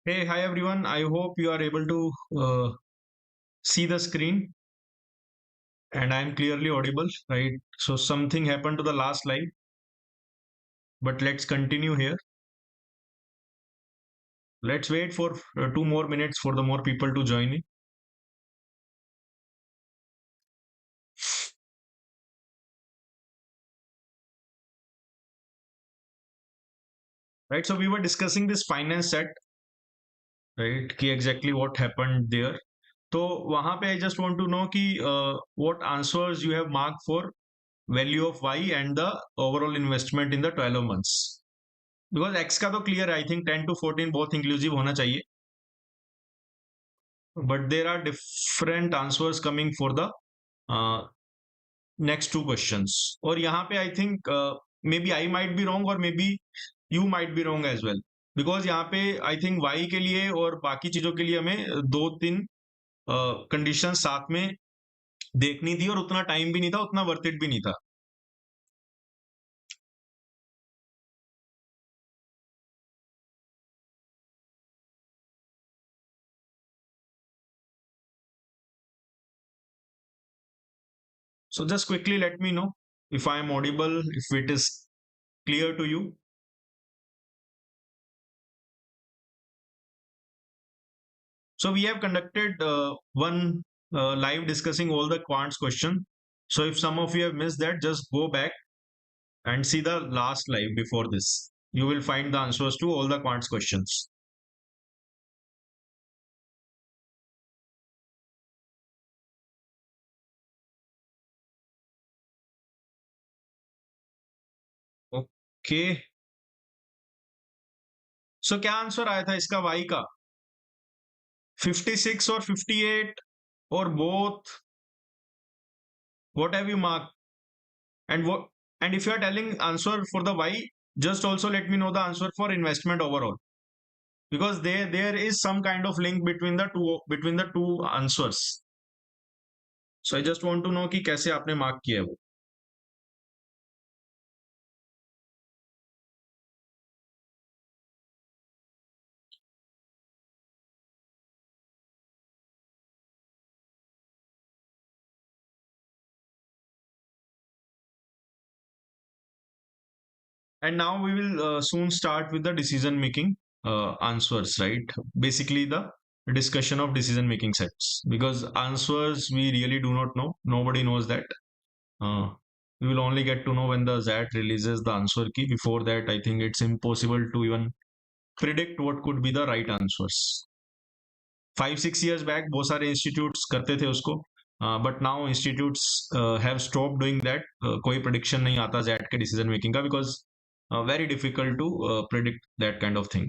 Hey, hi everyone. I hope you are able to see the screen and I'm clearly audible, right? So something happened to the last live, but let's continue here. Let's wait for 2 more minutes for the more people to join in. Right. So we were discussing this finance set, right? Ki exactly what happened there. तो वहां पे I just want to know कि what answers you have marked for value of Y and the overall investment in the 12 months. Because X का तो clear है, I think 10 to 14 both inclusive होना चाहिए. But there are different answers coming for the uh, next two questions. और यहाँ पे I think maybe I might be wrong or maybe you might be wrong as well. Because यहाँ पे I think Y के लिए और बाकी चीजों के लिए हमें दो तीन कंडीशन साथ में देखनी थी और उतना टाइम भी नहीं था, उतना वर्थ इट भी नहीं था. So just quickly let me know if I am audible, if it is clear to you. So we have conducted one live discussing all the quants question. So if some of you have missed that, just go back and see the last live before this. You will find the answers to all the quants questions. Okay. So क्या answer आया था इसका y का? 56 or 58 or both? What have you marked? And what? And if you are telling answer for the y, just also let me know the answer for investment overall. Because there is some kind of link between the two answers. So I just want to know कि कैसे आपने mark किया है वो. And now we will soon start with the decision making answers, right? Basically the discussion of decision making sets, because answers we really do not know. Nobody knows that. Uh, we will only get to know when the Xat releases the answer key. Before that, I think it's impossible to even predict what could be the right answers. 5-6 years back, बहुत सारे institutes करते थे उसको. But now institutes have stopped doing that. कोई prediction नहीं आता Xat के decision making का, because very difficult to predict that kind of thing.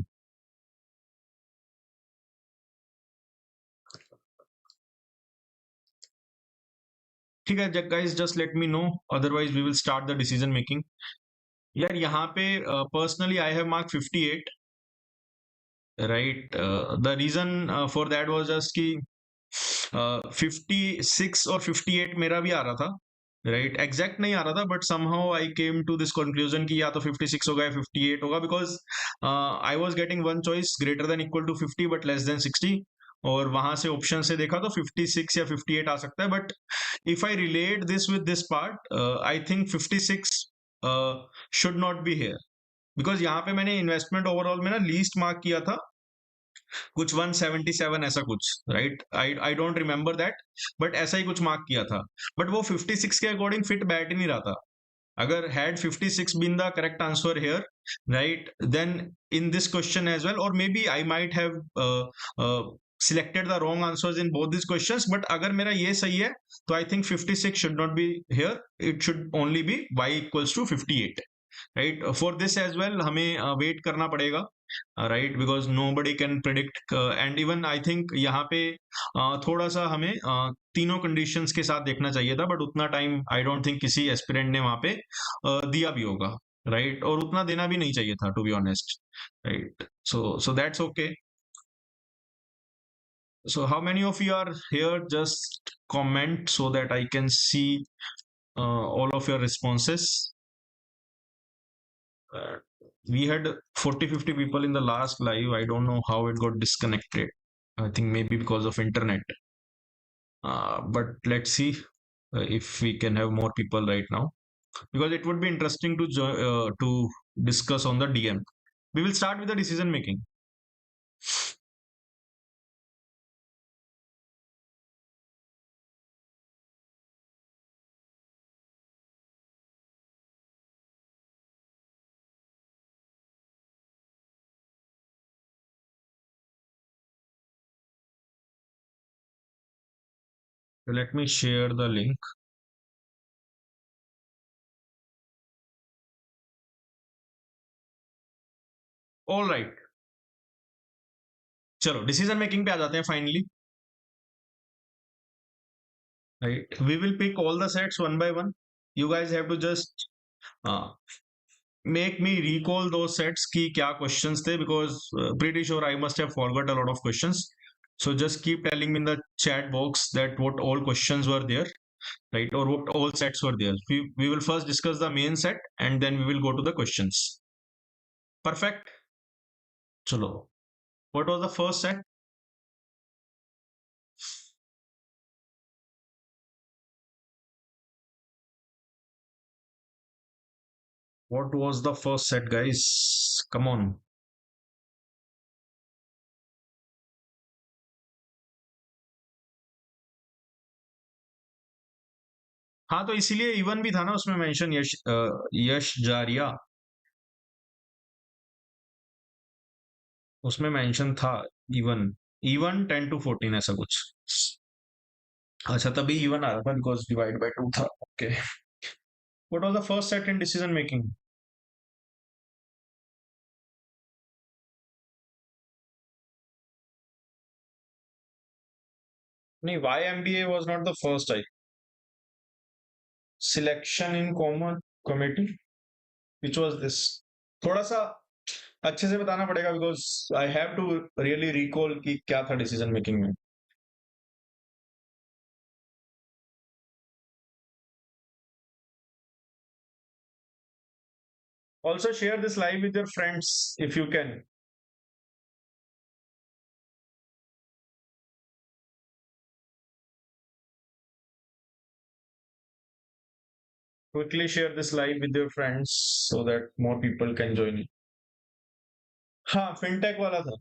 ठीक है guys, just let me know, otherwise we will start the decision making. यार यहाँ पे personally I have marked 58, right? The reason for that was just कि 56 और 58 मेरा भी आ रहा था, राइट? एग्जैक्ट नहीं आ रहा था, but somehow I came to this conclusion कि या तो 56 होगा या 58 होगा, because I was getting one choice greater than equal to 50 but less than 60, और वहां से ऑप्शन से देखा तो 56 या 58 आ सकता है. But if I relate this with this part, I think 56 should not be here, because यहाँ पे मैंने इन्वेस्टमेंट ओवरऑल में ना लीस्ट मार्क किया था कुछ 177 ऐसा कुछ, right? I don't remember that, but ऐसा ही कुछ मार्क किया था. बट वो 56 के अकॉर्डिंग फिट बैठ ही नहीं रहा था. अगर had 56 been the correct answer here, right, then in this question as well, और maybe I might have selected the wrong answers in both these questions, but अगर मेरा ये सही है तो I think 56 should not be here, it should only be y equals to 58, right? For this as well हमें wait करना पड़ेगा, right? Because nobody can predict, and even I think यहाँ पे थोड़ा सा हमें तीनों conditions के साथ देखना चाहिए था, but उतना टाइम I don't think किसी aspirant ने वहाँ पे दिया भी होगा, right? और उतना देना भी नहीं चाहिए था, to be honest, right? So that's okay. So how many of you are here? Just comment so that I can see all of your responses. We had 40-50 people in the last live. I don't know how it got disconnected. I think maybe because of internet. But let's see if we can have more people right now, because it would be interesting to discuss on the DM. We will start with the decision making. Let me share the link. All right. चलो decision making पे आ जाते हैं finally. Right, we will pick all the sets one by one. You guys have to just uh, make me recall those sets ki kya questions the, because pretty sure I must have forgot a lot of questions. So just keep telling me in the chat box that what all questions were there, right, or what all sets were there. We will first discuss the main set and then we will go to the questions. Perfect. Chalo, what was the first set? What was the first set, guys? Come on. हाँ तो इसीलिए even भी था ना उसमें mention, यश जारिया, उसमें mention था इवन. इवन 10 to 14 ऐसा कुछ. अच्छा तभी इवन आ रहा था बिकॉज डिवाइड बाय 2 था. Okay. What was the first set in decision making? नहीं, why MBA was not the first. I selection in common committee, which was this? थोड़ा सा अच्छे से बताना पड़ेगा because I have to really recall कि क्या था डिसीजन मेकिंग में. Also share this live with your friends if you can. Quickly share this live with your friends so that more people can join in. हाँ, fintech वाला था,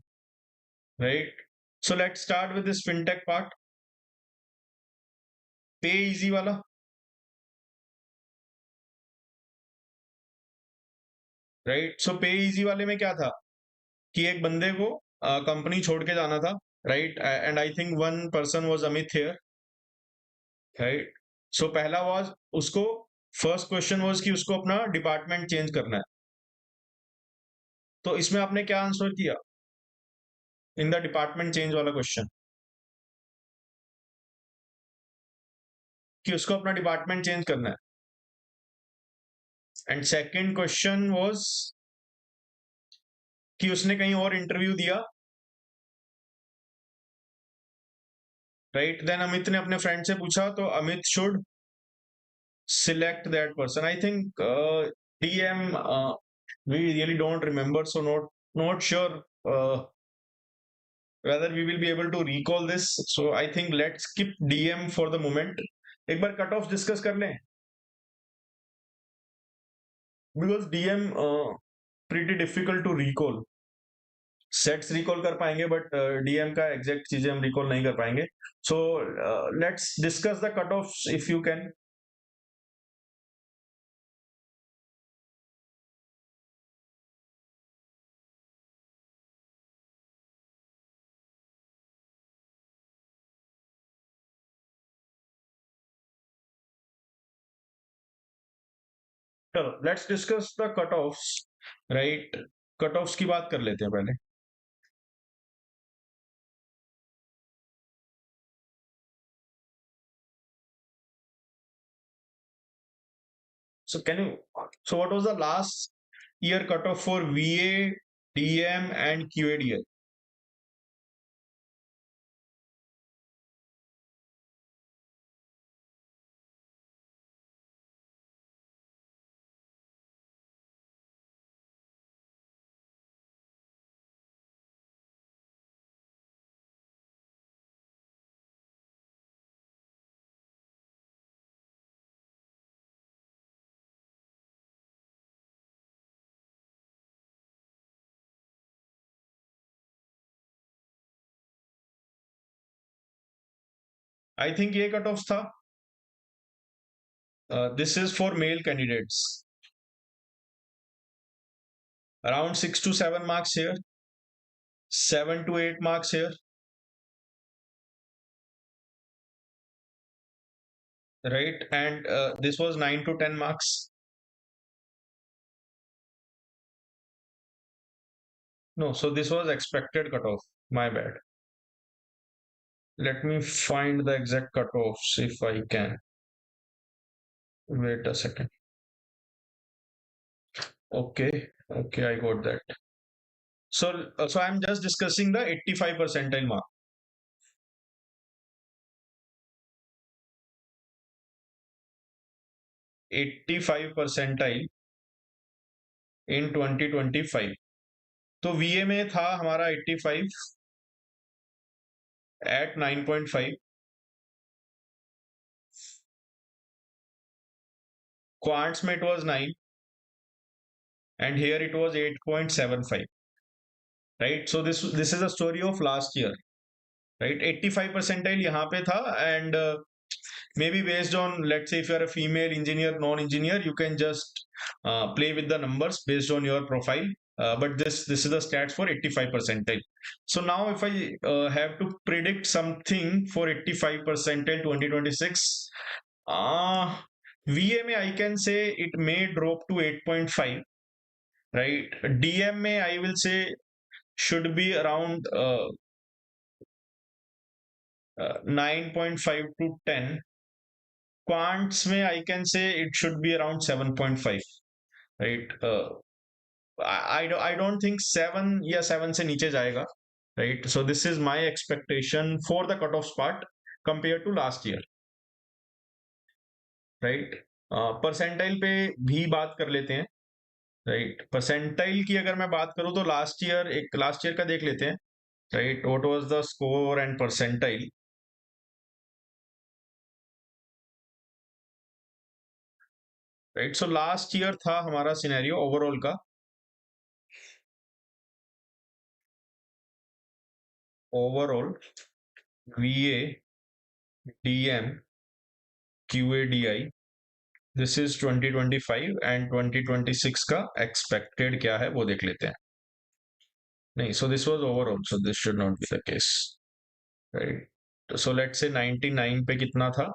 right? So let's start with this fintech part. Pay easy वाला, right? So pay easy वाले में क्या था कि एक बंदे को कंपनी छोड़ के जाना था, right? And I think one person was Amit here, right? So पहला was उसको, फर्स्ट क्वेश्चन was कि उसको अपना डिपार्टमेंट चेंज करना है. तो इसमें आपने क्या आंसर किया इन द डिपार्टमेंट चेंज वाला क्वेश्चन? कि उसको अपना डिपार्टमेंट चेंज करना है. एंड सेकंड क्वेश्चन वाज कि उसने कहीं और इंटरव्यू दिया, राइट? देन अमित ने अपने फ्रेंड से पूछा तो Amit should select that person. I think DM, we really don't remember, so not sure whether we will be able to recall this. So I think let's skip DM for the moment. एक बार cut off discuss कर लें, because DM pretty difficult to recall. Sets recall कर पाएंगे but DM का exact चीजें हम recall नहीं कर पाएंगे. So let's discuss the cut off if you can. चलो let's discuss the cut offs, right? Cut offs की बात कर लेते हैं पहले. So can you, so what was the last year cutoff for VA, DM and QADL? I think ये cut off था. This is for male candidates. Around 6 to 7 marks here, 7 to 8 marks here, right? And this was 9 to 10 marks. No, so this was expected cutoff. My bad. Let me find the exact cutoffs if I can. Wait a second. Okay, okay, I got that. So I'm just discussing the 85 percentile mark. 85 percentile in 2025. तो VA में था हमारा 85 at 9.5. Quants में it was 9 and here it was 8.75. Right, so this is a story of last year, right? 85 percentile यहाँ पे था and maybe based on, let's say if you are a female engineer, non-engineer, you can just play with the numbers based on your profile. But this is the stats for 85 percentile. So now if I have to predict something for 85 percentile 2026, VA में I can say it may drop to 8.5, right? DM में I will say should be around 9.5 to 10. Quants में I can say it should be around 7.5, right? I don't think 7 या 7 से नीचे जाएगा, right? So this is my expectation for the cutoffs part compared to last year, right? Percentile पे भी बात कर लेते हैं, राइट? परसेंटाइल की अगर मैं बात करूं तो लास्ट ईयर का देख लेते हैं, right? What was the score and percentile, right? So last year था हमारा सिनेरियो ओवरऑल का, overall VA DM QADI, this is 2025 and 2026 का एक्सपेक्टेड क्या है वो देख लेते हैं. नहीं, so this was overall, so this should not be the case, right? So let's say 99 पे कितना था,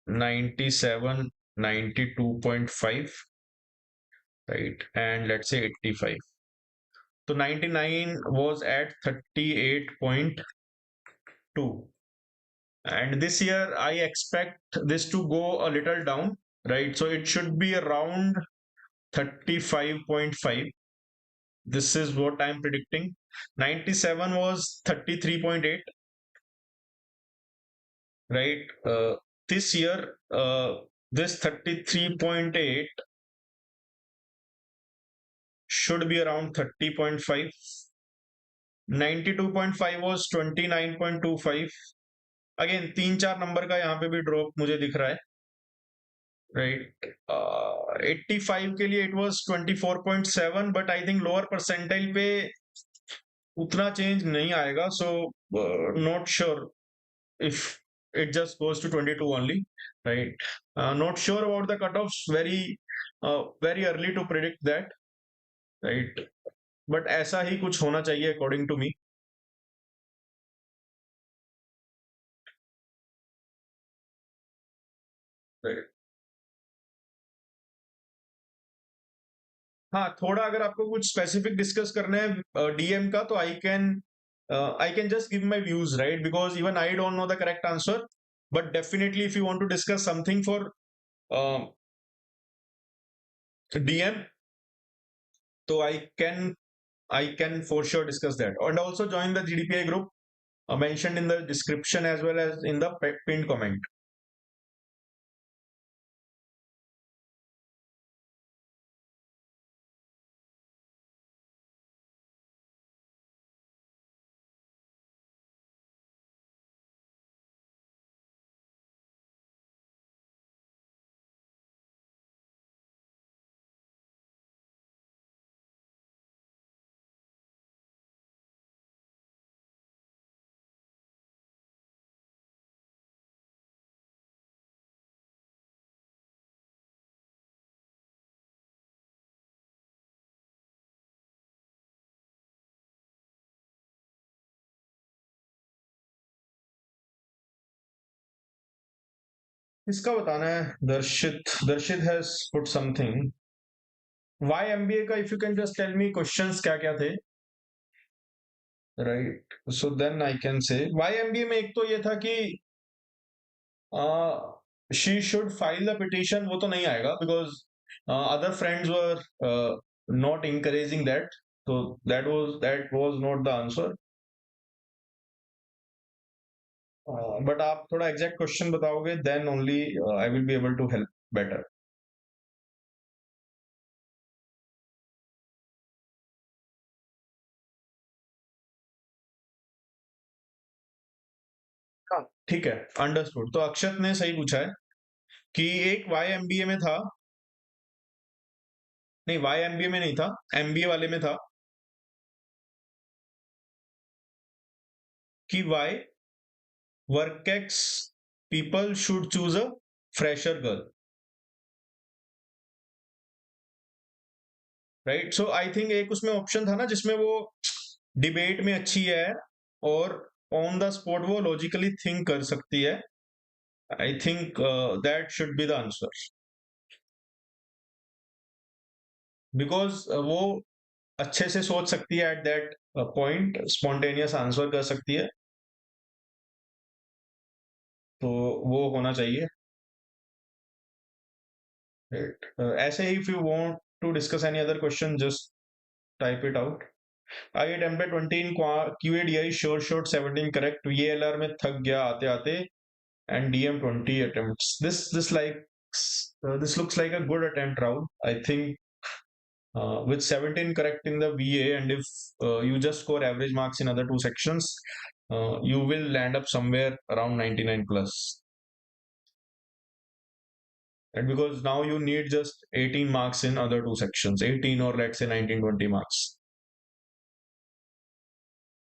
97, 92.5, right? And let's say 85. So 99 was at 38.2. And this year I expect this to go a little down, right? So it should be around 35.5. This is what I'm predicting. 97 was 33.8, right? This year, this 33.8 should be around 30.5. 92.5 was 29.25. Again 3-4 number का यहाँ पे भी drop मुझे दिख रहा है, right? 85 के लिए it was 24.7, but I think lower percentile पे उतना चेंज नहीं आएगा, so not sure if it just goes to 22 only, right? Not sure about the cutoffs, very early to predict that, right? But ऐसा ही कुछ होना चाहिए according to me, right? हाँ, थोड़ा अगर आपको कुछ स्पेसिफिक डिस्कस करना है डीएम का, तो I can just give my views, right? Because even I don't know the correct answer, but definitely if you want to discuss something for DM, तो I can for sure discuss that, and also join the GDPI group mentioned in the description as well as in the pinned comment. इसका बताना है। Darshit Darshit has put something. Why MBA का if you can just tell me questions क्या क्या थे, right, so then I can say why MBA में एक तो ये था कि she should file the petition, वो तो नहीं आएगा because other friends were not encouraging that, तो that was not the answer. But आप थोड़ा एग्जैक्ट क्वेश्चन बताओगे then only I will be able to help better. हाँ ठीक है, अंडरस्टूड। तो अक्षत ने सही पूछा है कि एक वाई एमबीए में था, नहीं वाई एमबीए में नहीं था, एमबीए वाले में था कि why workex people should choose a fresher girl, right. So I think एक उसमें ऑप्शन था ना जिसमें वो डिबेट में अच्छी है और ऑन द स्पॉट वो लॉजिकली थिंक कर सकती है। I think that should be the answer, because वो अच्छे से सोच सकती है at that point, spontaneous answer कर सकती है, तो वो होना चाहिए। Right. ऐसे ही if you want to discuss any other question, just type it out. I attempted 20 in QADI, sure shot 17 correct. VLR में थक गया आते आते, and DM 20 attempts. This looks like a good attempt, Rahul. I think with 17 correct in the VA, and if you just score average marks in other two sections, you will land up somewhere around 99 plus. And because now you need just 18 marks in other two sections, 18 or let's say 19, 20 marks.